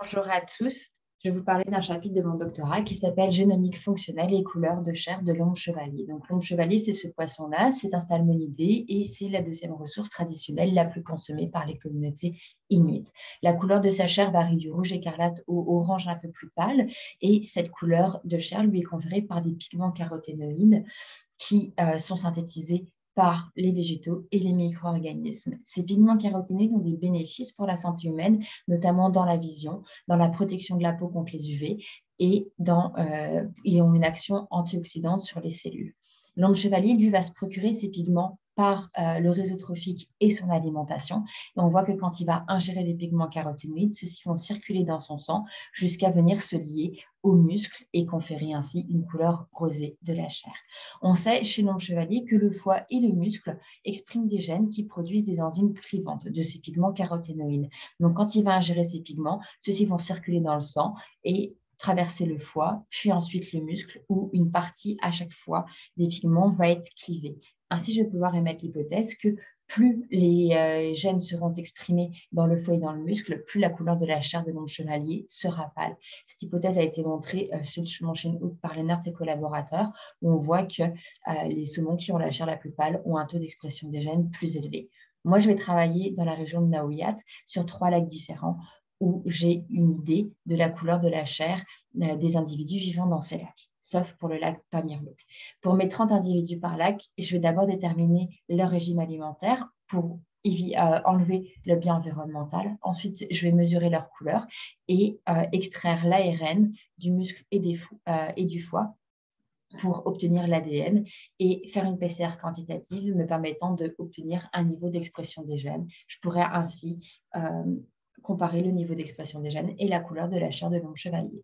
Bonjour à tous. Je vais vous parler d'un chapitre de mon doctorat qui s'appelle Génomique fonctionnelle et couleurs de chair de l'ombre chevalier. Donc, l'ombre chevalier, c'est ce poisson-là, c'est un salmonidé et c'est la deuxième ressource traditionnelle la plus consommée par les communautés inuites. La couleur de sa chair varie du rouge écarlate au orange un peu plus pâle et cette couleur de chair lui est conférée par des pigments caroténoïdes qui sont synthétisés par les végétaux et les micro-organismes. Ces pigments caroténoïdes ont des bénéfices pour la santé humaine, notamment dans la vision, dans la protection de la peau contre les UV et ils ont une action antioxydante sur les cellules. L'homme chevalier, lui, va se procurer ces pigments par le réseau trophique et son alimentation. Et on voit que quand il va ingérer les pigments caroténoïdes, ceux-ci vont circuler dans son sang jusqu'à venir se lier aux muscles et conférer ainsi une couleur rosée de la chair. On sait chez l'homme chevalier que le foie et le muscle expriment des gènes qui produisent des enzymes clivantes de ces pigments caroténoïdes. Donc, quand il va ingérer ces pigments, ceux-ci vont circuler dans le sang et traverser le foie, puis ensuite le muscle, où une partie à chaque fois des pigments va être clivée. Ainsi, je vais pouvoir émettre l'hypothèse que plus les gènes seront exprimés dans le foie et dans le muscle, plus la couleur de la chair de l'homme chevalier sera pâle. Cette hypothèse a été montrée chez Schwarzschild par Lennart et collaborateurs, où on voit que les saumons qui ont la chair la plus pâle ont un taux d'expression des gènes plus élevé. Moi, je vais travailler dans la région de Naouyat sur 3 lacs différents où j'ai une idée de la couleur de la chair des individus vivant dans ces lacs, sauf pour le lac Pamirluk. Pour mes 30 individus par lac, je vais d'abord déterminer leur régime alimentaire pour enlever le biais environnemental. Ensuite, je vais mesurer leur couleur et extraire l'ARN du muscle et du foie pour obtenir l'ADN et faire une PCR quantitative me permettant d'obtenir un niveau d'expression des gènes. Je pourrais ainsi comparer le niveau d'expression des gènes et la couleur de la chair de l'homme chevalier.